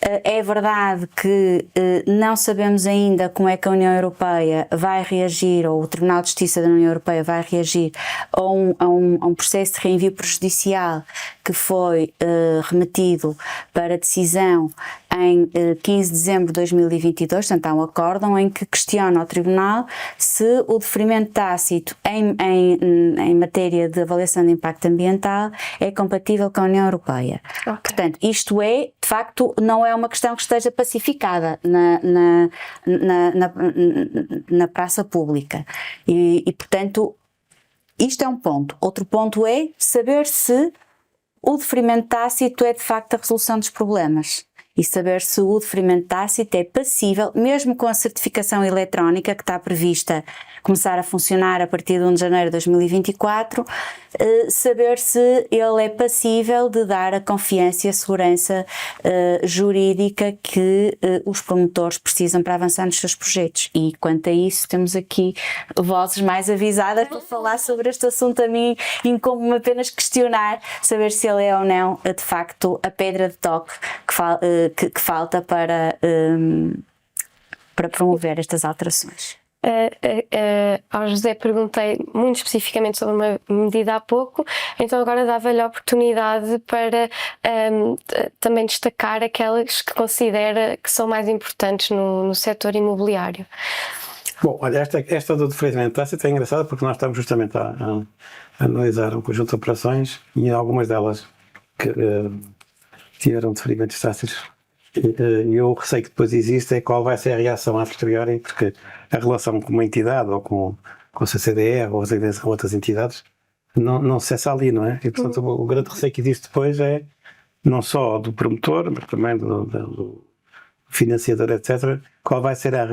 É verdade que não sabemos ainda como é que a União Europeia vai reagir, ou o Tribunal de Justiça da União Europeia vai reagir a um processo de reenvio prejudicial que foi remetido para decisão em 15 de dezembro de 2022, portanto há um acórdão em que questiona ao Tribunal se o diferimento tácito em matéria de avaliação de impacto ambiental é compatível com a União Europeia. Okay. Portanto, isto é, de facto, não é uma questão que esteja pacificada na praça pública. E, portanto, isto é um ponto. Outro ponto é saber se O deferimento tácito é de facto a resolução dos problemas. E saber se o deferimento tácito é passível, mesmo com a certificação eletrónica que está prevista começar a funcionar a partir de 1 de janeiro de 2024, saber se ele é passível de dar a confiança e a segurança jurídica que os promotores precisam para avançar nos seus projetos. E quanto a isso, temos aqui vozes mais avisadas para falar sobre este assunto. A mim incumbe-me apenas questionar, saber se ele é ou não, de facto, a pedra de toque que falta para promover estas alterações. Ao José perguntei muito especificamente sobre uma medida há pouco, então agora dava-lhe a oportunidade para também destacar aquelas que considera que são mais importantes no setor imobiliário. Bom, olha, esta do deferimento tácito é engraçada porque nós estamos justamente a analisar um conjunto de operações e algumas delas que tiveram deferimentos tácitos. E o receio que depois existe é qual vai ser a reação a posteriori, porque a relação com uma entidade ou com a CCDR ou outras entidades não cessa ali, não é? E portanto o grande receio que existe depois é não só do promotor, mas também do financiador, etc. Qual vai ser a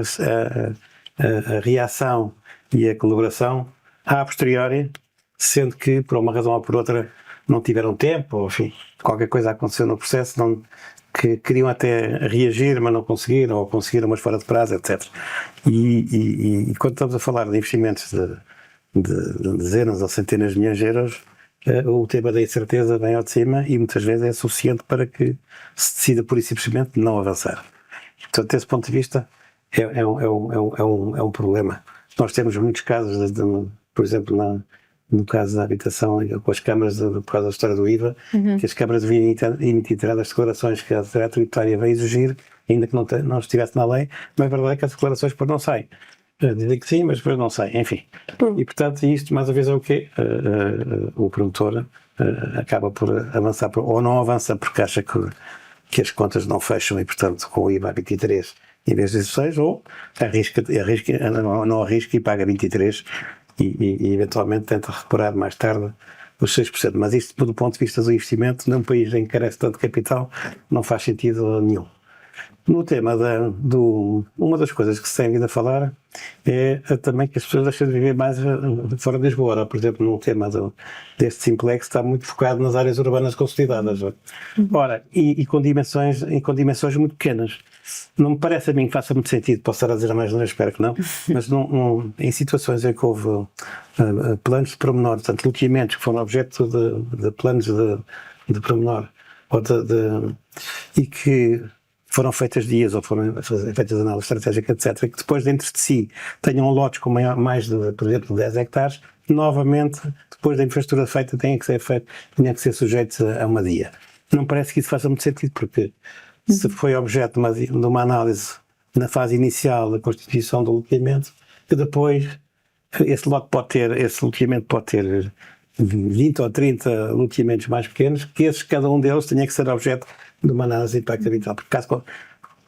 reação e a colaboração a posteriori, sendo que por uma razão ou por outra não tiveram tempo, ou enfim, qualquer coisa aconteceu no processo, que queriam até reagir, mas não conseguiram, ou conseguiram, mas fora de prazo, etc. E quando estamos a falar de investimentos de dezenas ou centenas de milhões de euros, o tema da incerteza vem ao de cima e muitas vezes é suficiente para que se decida pura e simplesmente não avançar. Portanto, desse ponto de vista, é um problema. Nós temos muitos casos, por exemplo, no caso da habitação, com as câmaras, por causa da história do IVA, que as câmaras deviam emitir determinadas declarações que a autoridade tributária veio exigir, ainda que não estivesse na lei, mas a verdade é que as declarações depois não saem. Dizem que sim, mas depois não saem, enfim. E portanto, isto mais uma vez é o quê? O promotor acaba por avançar, ou não avança porque acha que as contas não fecham e portanto com o IVA 23 em vez de 16, ou não arrisca e paga 23 e eventualmente tenta recuperar mais tarde os 6%. Mas isto, do ponto de vista do investimento, num país em que carece tanto capital, não faz sentido nenhum. No tema uma das coisas que se tem vindo a falar é também que as pessoas deixam de viver mais fora de Lisboa. Por exemplo, no tema deste Simplex está muito focado nas áreas urbanas consolidadas. Ora, e com dimensões muito pequenas. Não me parece a mim que faça muito sentido, posso estar a dizer a mais, não espero que não, mas em situações em que houve planos de pormenor, portanto, loteamentos que foram objeto de planos de pormenor, e que foram feitas dias ou foram feitas análises estratégicas, etc., que depois dentro de si tenham lotes com mais de, por exemplo, 10 hectares, novamente, depois da infraestrutura feita, tenha que ser sujeitos a uma DIA. Não parece que isso faça muito sentido, porque se foi objeto de uma análise na fase inicial da constituição do loteamento, que depois esse loteamento pode ter 20 ou 30 loteamentos mais pequenos, que cada um deles tenha que ser objeto de uma análise de impacto ambiental. Porque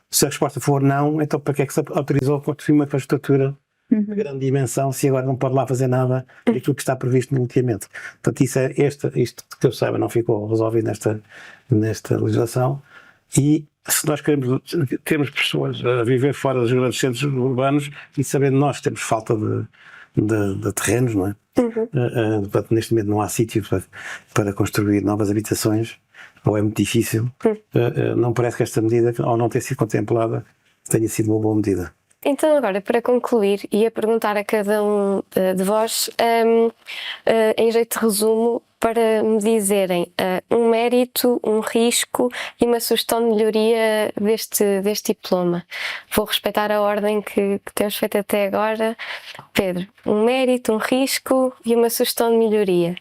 se a resposta for não, então para que é que se autorizou a construir uma infraestrutura de grande dimensão se agora não pode lá fazer nada daquilo que está previsto no loteamento? Portanto, isto que eu saiba não ficou resolvido nesta legislação. E se nós temos pessoas a viver fora dos grandes centros urbanos e sabendo nós que temos falta de terrenos, não é? Portanto, neste momento não há sítio para construir novas habitações, ou é muito difícil, não parece que esta medida, ao não ter sido contemplada, tenha sido uma boa medida. Então agora, para concluir, ia perguntar a cada um de vós, em jeito de resumo, para me dizerem um mérito, um risco e uma sugestão de melhoria deste diploma. Vou respeitar a ordem que temos feito até agora. Pedro, um mérito, um risco e uma sugestão de melhoria.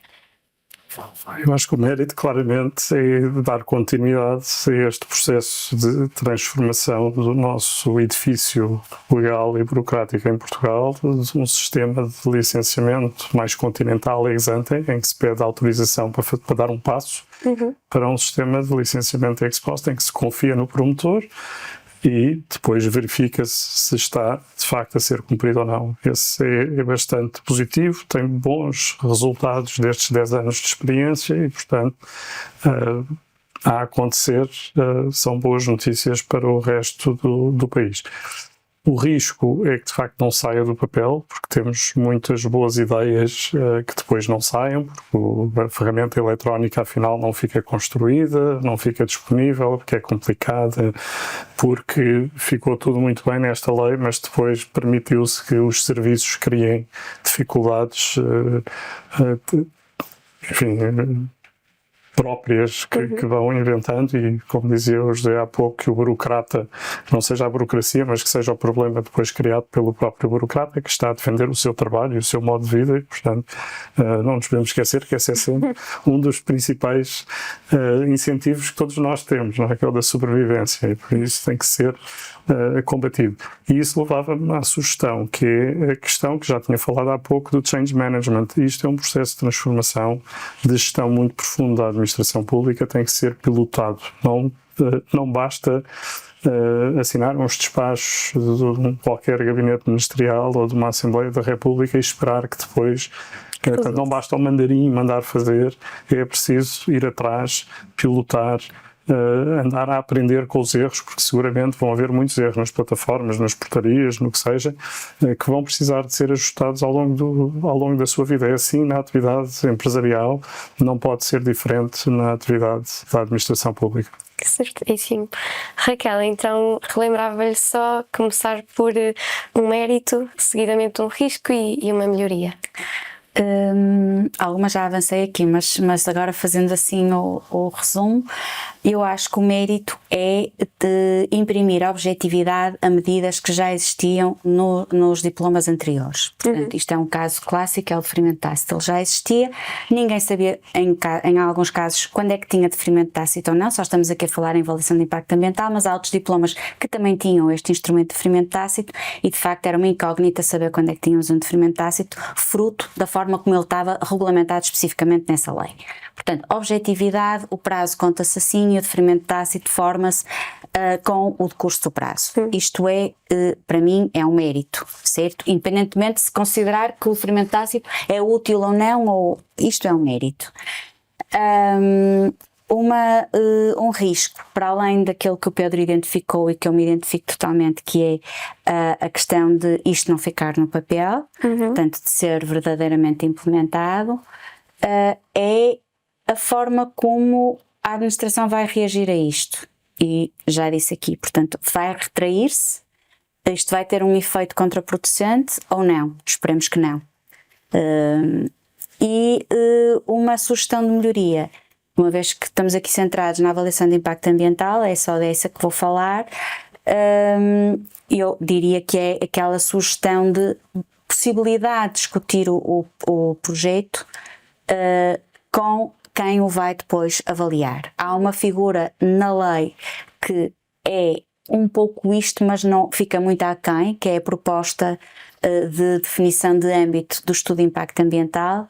Eu acho que o mérito, claramente, é dar continuidade a este processo de transformação do nosso edifício legal e burocrático em Portugal, de um sistema de licenciamento mais continental ex ante, em que se pede autorização para dar um passo, para um sistema de licenciamento ex post, em que se confia no promotor e depois verifica-se se está de facto a ser cumprido ou não. Esse é bastante positivo, tem bons resultados destes 10 anos de experiência e, portanto, a acontecer, são boas notícias para o resto do país. O risco é que de facto não saia do papel, porque temos muitas boas ideias que depois não saiam, porque a ferramenta eletrónica afinal não fica construída, não fica disponível, porque é complicada, porque ficou tudo muito bem nesta lei, mas depois permitiu-se que os serviços criem dificuldades, enfim, próprias que vão inventando e, como dizia o José há pouco, que o burocrata não seja a burocracia, mas que seja o problema depois criado pelo próprio burocrata que está a defender o seu trabalho e o seu modo de vida e, portanto, não nos podemos esquecer que esse é sempre um dos principais incentivos que todos nós temos, não é? Que é o da sobrevivência, e por isso tem que ser combatido. E isso levava-me à sugestão, que é a questão que já tinha falado há pouco do change management. Isto é um processo de transformação, de gestão muito profunda da administração pública, tem que ser pilotado. Não basta assinar uns despachos de qualquer gabinete ministerial ou de uma Assembleia da República e esperar que depois não basta o mandarim mandar fazer, é preciso ir atrás, pilotar, andar a aprender com os erros, porque seguramente vão haver muitos erros nas plataformas, nas portarias, no que seja, que vão precisar de ser ajustados ao longo da sua vida. É assim na atividade empresarial, não pode ser diferente na atividade da administração pública. Certíssimo. Raquel, então relembrava-lhe só começar por um mérito, seguidamente um risco e uma melhoria. Algumas já avancei aqui, mas agora fazendo assim o resumo, eu acho que o mérito é de imprimir objetividade a medidas que já existiam nos diplomas anteriores. Portanto, isto é um caso clássico, é o deferimento tácito. Ele já existia, ninguém sabia em alguns casos quando é que tinha deferimento tácito ou não, só estamos aqui a falar em avaliação de impacto ambiental, mas há outros diplomas que também tinham este instrumento de deferimento tácito e de facto era uma incógnita saber quando é que tínhamos um deferimento tácito, fruto da forma como ele estava regulamentado especificamente nessa lei. Portanto, objetividade, o prazo conta-se assim e o deferimento tácito forma-se com o decurso do prazo. Isto é, para mim, é um mérito, certo? Independentemente de se considerar que o deferimento tácito é útil ou não, isto é um mérito. Um risco, para além daquele que o Pedro identificou e que eu me identifico totalmente, que é a questão de isto não ficar no papel, portanto, de ser verdadeiramente implementado, é a forma como a administração vai reagir a isto. E já disse aqui, portanto, vai retrair-se, isto vai ter um efeito contraproducente ou não? Esperemos que não. Uma sugestão de melhoria, uma vez que estamos aqui centrados na avaliação de impacto ambiental, é só dessa que vou falar, eu diria que é aquela sugestão de possibilidade de discutir o projeto com quem o vai depois avaliar. Há uma figura na lei que é um pouco isto, mas não fica muito aquém, que é a proposta de definição de âmbito do estudo de impacto ambiental,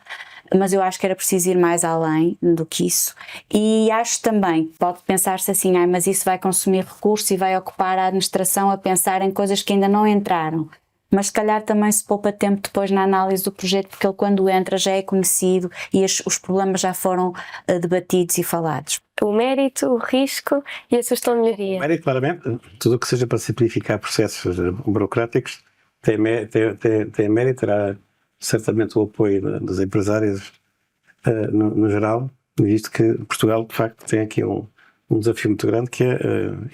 mas eu acho que era preciso ir mais além do que isso. E acho também, pode pensar-se assim, mas isso vai consumir recursos e vai ocupar a administração a pensar em coisas que ainda não entraram. Mas se calhar também se poupa tempo depois na análise do projeto, porque ele quando entra já é conhecido e os problemas já foram debatidos e falados. O mérito, o risco e a sugestão de melhoria. O mérito, claramente, tudo o que seja para simplificar processos burocráticos tem mérito, terá certamente o apoio dos empresários no geral, visto que Portugal de facto tem aqui um desafio muito grande, que é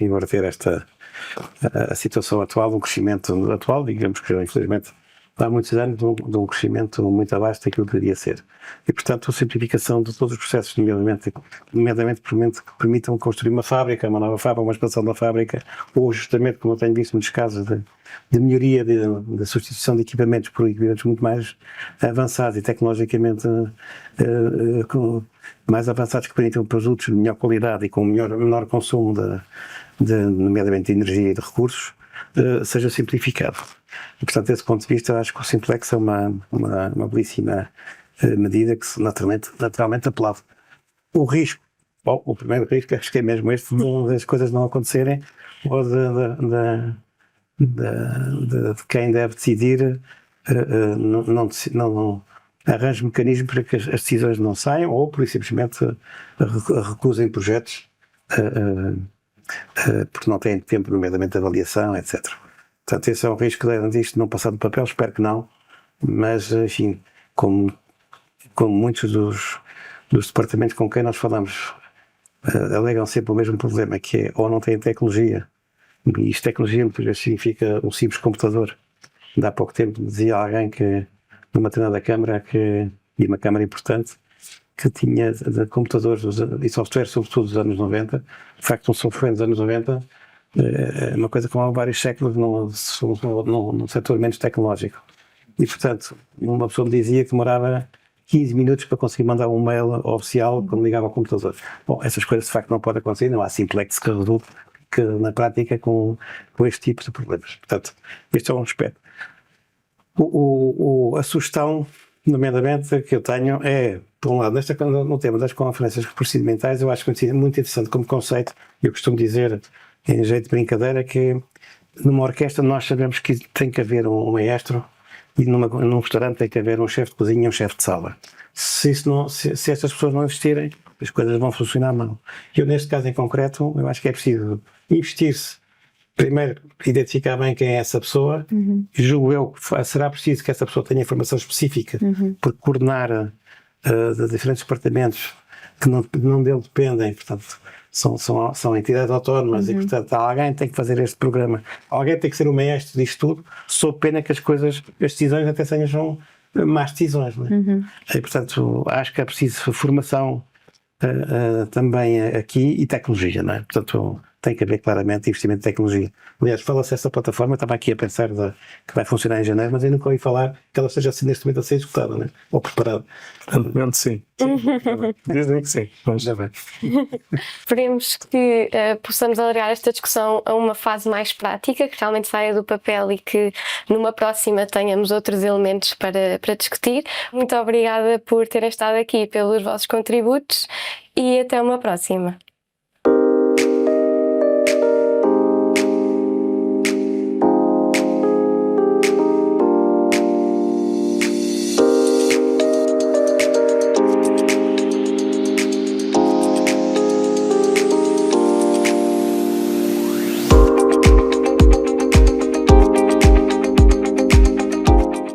inverter a situação atual, um crescimento atual, digamos que infelizmente há muitos anos de um crescimento muito abaixo daquilo que deveria ser. E portanto a simplificação de todos os processos, nomeadamente que permitam construir uma fábrica, uma nova fábrica, uma expansão da fábrica, ou justamente, como eu tenho visto muitos casos de melhoria, de substituição de equipamentos por equipamentos muito mais avançados e tecnologicamente mais avançados, que permitam produtos de melhor qualidade e com menor consumo nomeadamente de energia e de recursos, seja simplificado. E, portanto, desse ponto de vista, acho que o Simplex é uma belíssima medida que naturalmente apelava. O risco Bom, o primeiro risco acho que é mesmo este das coisas não acontecerem ou de quem deve decidir não arranje mecanismos para que as decisões não saiam ou, por simplesmente, recusem projetos porque não têm tempo, nomeadamente, de avaliação, etc. Portanto, esse é um risco disto não passar do papel, espero que não, mas, enfim, como muitos dos departamentos com quem nós falamos alegam sempre o mesmo problema, que é ou não têm tecnologia, e isto tecnologia muitas vezes significa um simples computador. Ainda há pouco tempo dizia alguém que numa determinada câmara, e uma câmara importante, que tinha de computadores e software, sobretudo dos anos 90. De facto, um software dos anos 90 é uma coisa como há vários séculos num setor menos tecnológico. E, portanto, uma pessoa me dizia que demorava 15 minutos para conseguir mandar um mail oficial quando ligava ao computador. Bom, essas coisas de facto não podem acontecer, não há simplex que resulte na prática com este tipo de problemas. Portanto, este é um aspecto. A sugestão, nomeadamente, que eu tenho é, por um lado, no tema das conferências procedimentais, eu acho que é muito interessante como conceito. Eu costumo dizer, em jeito de brincadeira, que numa orquestra nós sabemos que tem que haver um maestro e num restaurante tem que haver um chefe de cozinha e um chefe de sala. Se estas pessoas não existirem, as coisas vão funcionar mal. Eu, neste caso em concreto, eu acho que é preciso investir-se. Primeiro, identificar bem quem é essa pessoa. E julgo eu que será preciso que essa pessoa tenha informação específica por coordenar de diferentes departamentos que não dele dependem, portanto, são entidades autónomas e, portanto, alguém tem que fazer este programa. Alguém tem que ser o maestro disto tudo, sob pena que as decisões até sejam más decisões. Não é? E, portanto, acho que é preciso formação também aqui e tecnologia, não é? Portanto, tem que haver claramente investimento em tecnologia. Aliás, fala-se essa plataforma, estava aqui a pensar que vai funcionar em janeiro, mas eu nunca ouvi falar que ela esteja assim, neste momento a ser executada, não é? Ou preparada. Realmente sim. Dizem que sim. Mas Já bem. Esperemos que possamos alargar esta discussão a uma fase mais prática, que realmente saia do papel e que numa próxima tenhamos outros elementos para discutir. Muito obrigada por terem estado aqui, pelos vossos contributos, e até uma próxima.